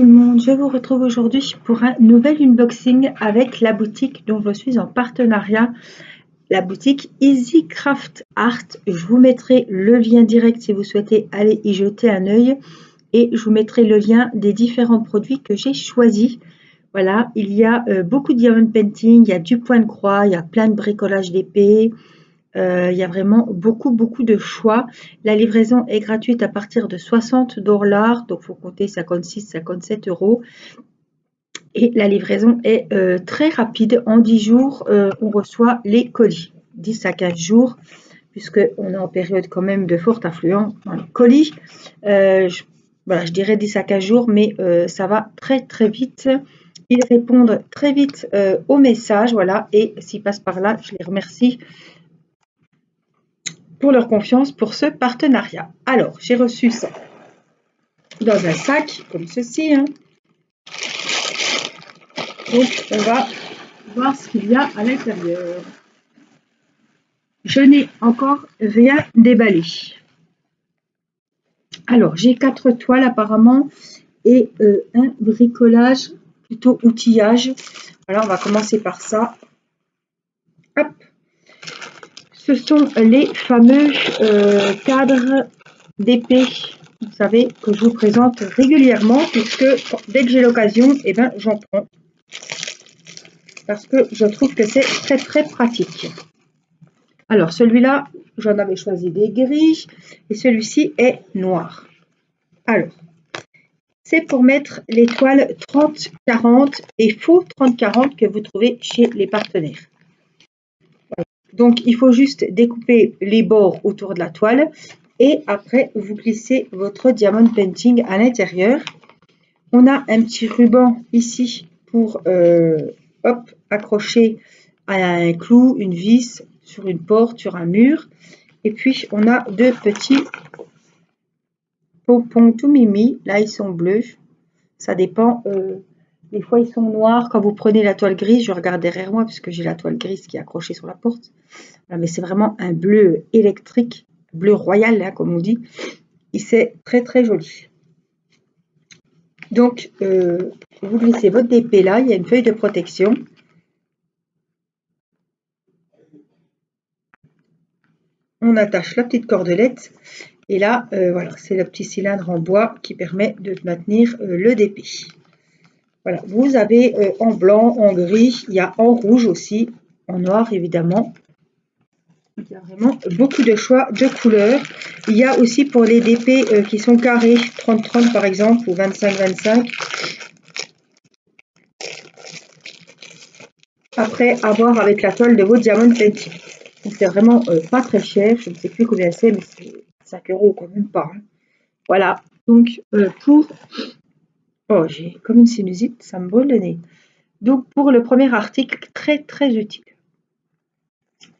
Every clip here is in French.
tout le monde, je vous retrouve aujourd'hui pour un nouvel unboxing avec la boutique dont je suis en partenariat, la boutique Easy Craft Art. Je vous mettrai le lien direct si vous souhaitez aller y jeter un œil et je vous mettrai le lien des différents produits que j'ai choisis. Voilà, il y a beaucoup de diamond painting, il y a du point de croix, il y a plein de bricolage d'épée. Il y a vraiment beaucoup de choix. La livraison est gratuite à partir de 60 $, donc il faut compter 56-57 €. Et la livraison est très rapide. En 10 jours, on reçoit les colis. 10 à 15 jours, puisqu'on est en période quand même de forte affluence dans les colis. Voilà, je dirais 10 à 15 jours, mais ça va très vite. Ils répondent très vite aux messages, voilà, et s'ils passent par là, je les remercie pour leur confiance pour ce partenariat. Alors, j'ai reçu ça dans un sac comme ceci. Donc, on va voir ce qu'il y a à l'intérieur. Je n'ai encore rien déballé. Alors, j'ai 4 toiles apparemment et un bricolage, plutôt outillage. Alors, on va commencer par ça. Hop. Ce sont les fameux cadres d'épée, vous savez, que je vous présente régulièrement, puisque dès que j'ai l'occasion, eh ben, j'en prends. Parce que je trouve que c'est très pratique. Alors, celui-là, j'en avais choisi des gris, et celui-ci est noir. Alors, c'est pour mettre les toiles 30-40 et faux 30-40 que vous trouvez chez les partenaires. Donc, il faut juste découper les bords autour de la toile et après, vous glissez votre diamond painting à l'intérieur. On a un petit ruban ici pour accrocher à un clou, une vis, sur une porte, sur un mur. Et puis, on a 2 petits pompons tout mimi. Là, ils sont bleus. Ça dépend. Des fois, ils sont noirs. Quand vous prenez la toile grise, je regarde derrière moi puisque j'ai la toile grise qui est accrochée sur la porte. Voilà, mais c'est vraiment un bleu électrique, bleu royal, hein, comme on dit. Et c'est très joli. Donc, vous glissez votre épée là. Il y a une feuille de protection. On attache la petite cordelette. Et là, voilà, c'est le petit cylindre en bois qui permet de maintenir le dépôt. Voilà, vous avez en blanc, en gris, il y a en rouge aussi, en noir évidemment. Il y a vraiment beaucoup de choix de couleurs. Il y a aussi pour les dépôts qui sont carrés, 30-30 par exemple, ou 25-25. Après, à voir avec la toile de votre diamond painting. C'est vraiment pas très cher, je ne sais plus combien c'est, mais c'est 5 € quand même pas. Hein. Voilà, donc pour... Oh, j'ai comme une sinusite, ça me brûle le nez. Donc pour le premier article, très utile.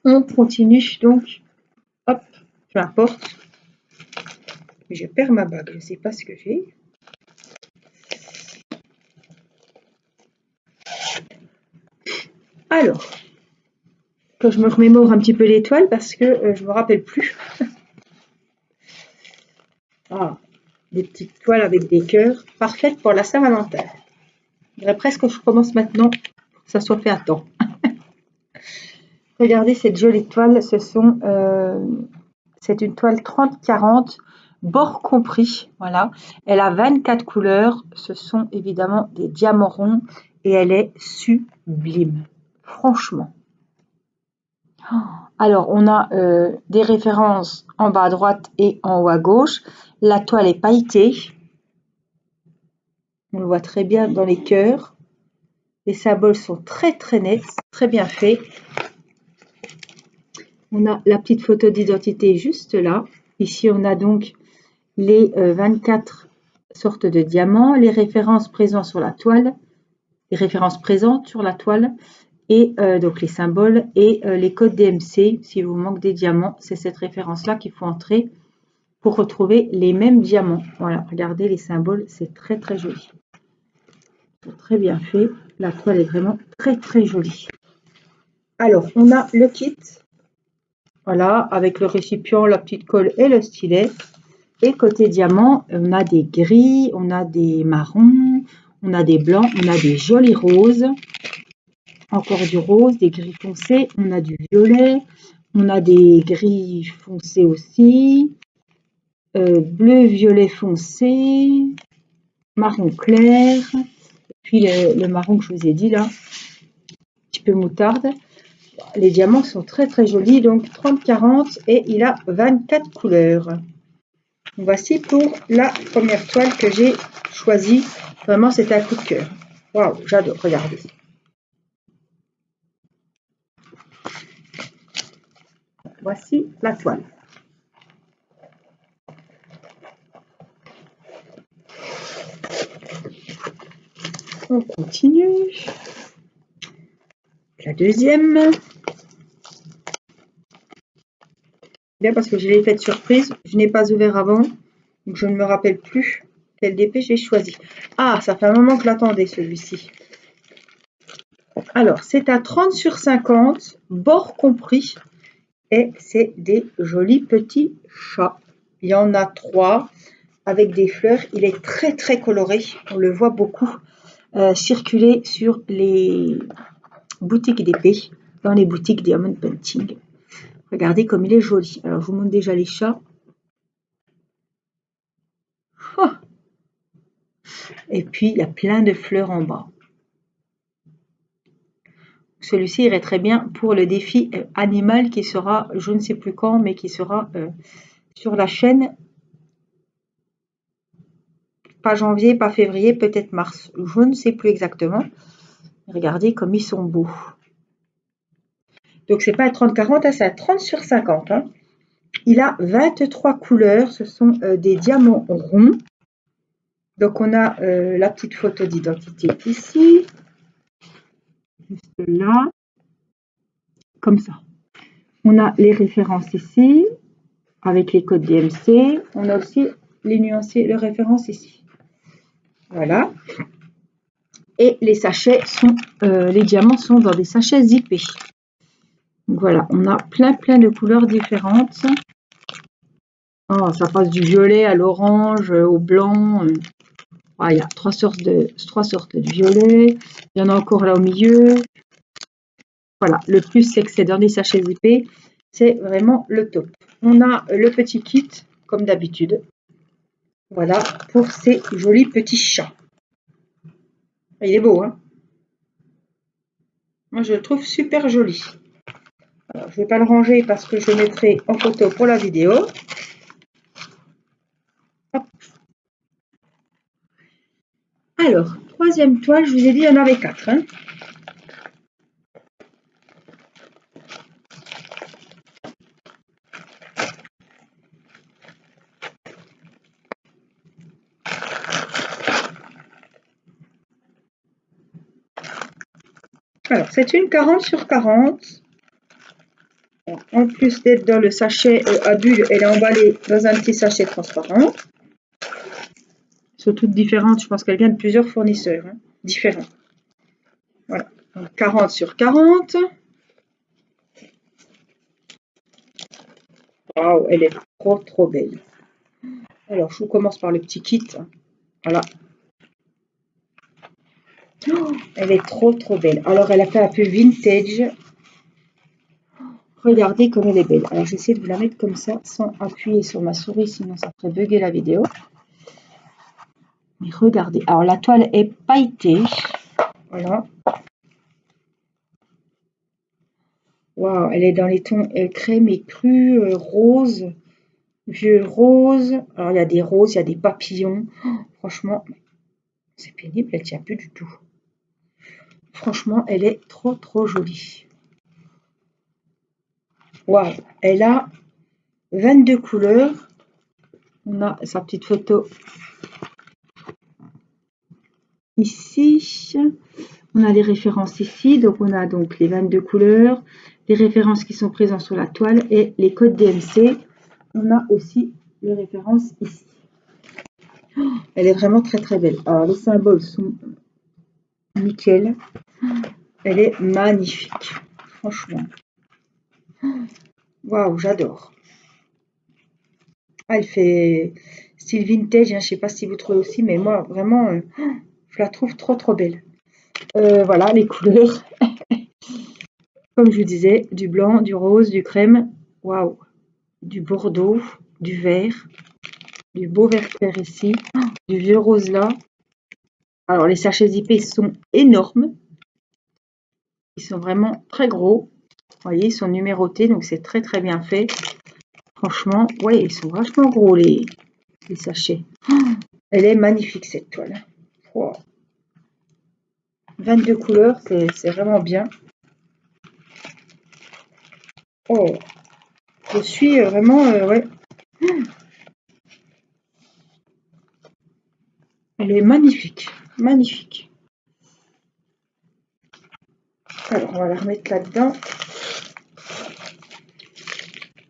On continue donc, hop, peu importe. Je perds ma bague, je ne sais pas ce que j'ai. Alors, que je me remémore un petit peu l'étoile parce que je ne me rappelle plus. Ah, des petites toiles avec des cœurs, parfaites pour la Saint-Valentin. Je dirais presque que je commence maintenant, que ça soit fait à temps. Regardez cette jolie toile, c'est une toile 30-40, bord compris, voilà. Elle a 24 couleurs, ce sont évidemment des diamants ronds et elle est sublime, franchement. Alors, on a des références en bas à droite et en haut à gauche. La toile est pailletée. On le voit très bien dans les cœurs. Les symboles sont très nets, très bien faits. On a la petite photo d'identité juste là. Ici, on a donc les 24 sortes de diamants, les références présentes sur la toile, et donc les symboles et les codes DMC. Si vous manque des diamants, c'est cette référence-là qu'il faut entrer pour retrouver les mêmes diamants. Voilà, regardez les symboles, c'est très joli. Très bien fait. La toile est vraiment très jolie. Alors, on a le kit. Voilà, avec le récipient, la petite colle et le stylet. Et côté diamant, on a des gris, on a des marrons, On a des blancs, on a des jolis roses. Encore du rose, des gris foncés. On a du violet. On a des gris foncés aussi. Bleu, violet foncé. Marron clair. Puis le marron que je vous ai dit là. Un petit peu moutarde. Les diamants sont très très jolis. Donc 30-40 et il a 24 couleurs. Voici pour la première toile que j'ai choisie. Vraiment, c'était un coup de cœur. Waouh, j'adore. Regardez. Voici la toile. On continue. La deuxième. Bien parce que je l'ai faite surprise. Je n'ai pas ouvert avant. Donc je ne me rappelle plus quel DP j'ai choisi. Ah, ça fait un moment que je l'attendais celui-ci. Alors, c'est à 30 sur 50, bord compris. Et c'est des jolis petits chats. Il y en a 3 avec des fleurs. Il est très très coloré. On le voit beaucoup circuler sur les boutiques d'épée, dans les boutiques Diamond Painting. Regardez comme il est joli. Alors, je vous montre déjà les chats. Oh, et puis, il y a plein de fleurs en bas. Celui-ci irait très bien pour le défi animal qui sera, je ne sais plus quand, mais qui sera sur la chaîne. Pas janvier, pas février, peut-être mars. Je ne sais plus exactement. Regardez comme ils sont beaux. Donc, c'est pas à 30-40, hein, c'est à 30 sur 50. Hein. Il a 23 couleurs. Ce sont des diamants ronds. Donc, on a la petite photo d'identité ici. Juste là. Comme ça. On a les références ici, avec les codes DMC. On a aussi les nuancés, les références ici. Voilà. Et les sachets sont, les diamants sont dans des sachets zippés. Donc voilà, on a plein de couleurs différentes. Oh, ça passe du violet à l'orange, au blanc. Ah, il y a trois sortes de violet. Il y en a encore là au milieu. Voilà, le plus c'est que c'est dans des sachets zippés. C'est vraiment le top. On a le petit kit, comme d'habitude. Voilà, pour ces jolis petits chats. Il est beau, hein? Moi, je le trouve super joli. Alors, je ne vais pas le ranger parce que je le mettrai en photo pour la vidéo. Hop. Alors, troisième toile, je vous ai dit, il y en avait 4. Hein. Alors, c'est une 40 sur 40. En plus d'être dans le sachet à bulles, elle est emballée dans un petit sachet transparent. Elles sont toutes différentes. Je pense qu'elle vient de plusieurs fournisseurs hein, différents. Voilà. Donc, 40 sur 40. Waouh, elle est trop belle. Alors, je vous commence par le petit kit. Voilà. Oh, elle est trop belle. Alors, elle a fait un peu vintage. Regardez comme elle est belle. Alors, j'essaie de vous la mettre comme ça, sans appuyer sur ma souris, sinon ça ferait bugger la vidéo. Mais regardez. Alors, la toile est pailletée. Voilà. Waouh, elle est dans les tons crème et cru, rose, vieux rose. Alors, il y a des roses, il y a des papillons. Oh, franchement, c'est pénible, elle ne tient plus du tout. Franchement, elle est trop jolie. Waouh, elle a 22 couleurs. On a sa petite photo ici. On a les références ici. Donc, on a donc les 22 couleurs, les références qui sont présentes sur la toile et les codes DMC. On a aussi les références ici. Oh, elle est vraiment très belle. Alors, les symboles sont nickel. Elle est magnifique. Franchement. Waouh, j'adore. Ah, elle fait style vintage, hein, je ne sais pas si vous trouvez aussi, mais moi, vraiment, Je la trouve trop belle. Voilà les couleurs. Comme je vous disais, du blanc, du rose, du crème. Waouh! Du bordeaux, du vert, du beau vert clair ici, du vieux rose là. Alors les sachets zippés sont énormes. Ils sont vraiment très gros. Vous voyez, ils sont numérotés, donc c'est très bien fait. Franchement, ouais, ils sont vachement gros les sachets. Elle est magnifique cette toile. Wow. 22 couleurs, c'est vraiment bien. Oh, je suis vraiment, ouais. Elle est magnifique, magnifique. Alors, on va la remettre là-dedans.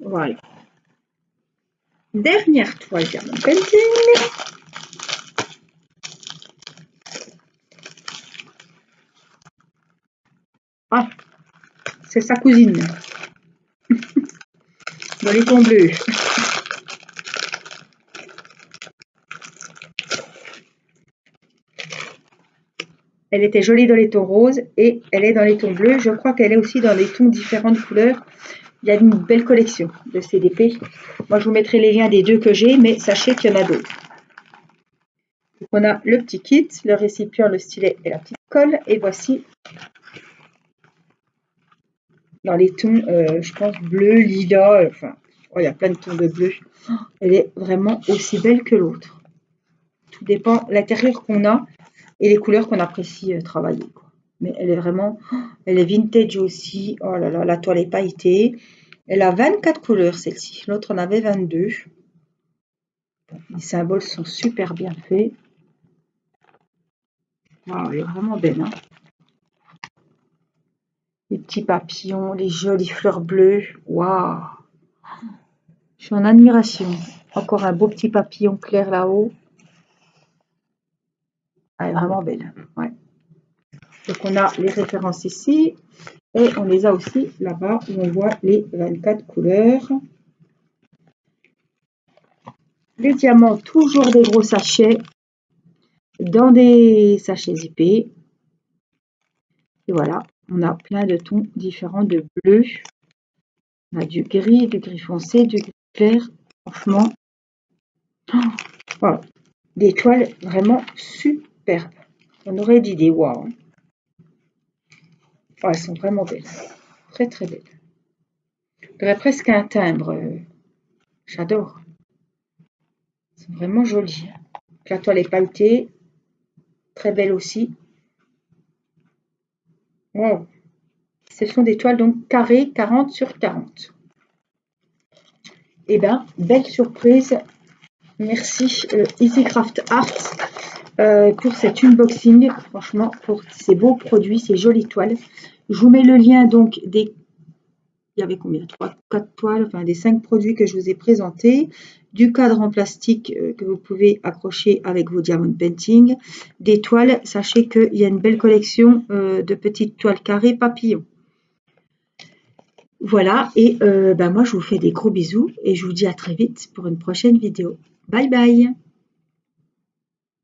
Voilà. Dernière toile Diamond Painting. Ah, c'est sa cousine. Dans les tons bleus. Elle était jolie dans les tons roses et elle est dans les tons bleus. Je crois qu'elle est aussi dans des tons différents de couleurs. Il y a une belle collection de CDP. Moi, je vous mettrai les liens des deux que j'ai, mais sachez qu'il y en a d'autres. On a le petit kit, le récipient, le stylet et la petite colle. Et voici dans les tons, je pense, bleu, lilas. Enfin, oh, il y a plein de tons de bleu. Elle est vraiment aussi belle que l'autre. Tout dépend de l'intérieur qu'on a et les couleurs qu'on apprécie travailler. Mais elle est vraiment, elle est vintage aussi. Oh là là, la toile est pailletée. Elle a 24 couleurs celle-ci. L'autre en avait 22. Les symboles sont super bien faits. Wow, elle est vraiment belle. Hein, les petits papillons, les jolies fleurs bleues. Waouh! Je suis en admiration. Encore un beau petit papillon clair là-haut. Elle est vraiment belle. Ouais. Donc on a les références ici. Et on les a aussi là-bas où on voit les 24 couleurs. Les diamants, toujours des gros sachets. Dans des sachets zippés. Et voilà, on a plein de tons différents de bleu. On a du gris foncé, du gris clair. Franchement, voilà. Des toiles vraiment superbes. On aurait dit des waouh. Oh, elles sont vraiment belles. Très belles. On dirait presque un timbre. J'adore. Elles sont vraiment jolies. La toile est pailletée. Très belle aussi. Wow. Ce sont des toiles donc carrées 40 sur 40. Eh bien, belle surprise. Merci EasyCraft Art pour cet unboxing. Franchement, pour ces beaux produits, ces jolies toiles. Je vous mets le lien donc des... Il y avait combien? 3, 4 toiles, enfin des 5 produits que je vous ai présentés. Du cadre en plastique que vous pouvez accrocher avec vos diamond painting. Des toiles, sachez qu'il y a une belle collection de petites toiles carrées papillons. Voilà, et moi je vous fais des gros bisous et je vous dis à très vite pour une prochaine vidéo. Bye bye!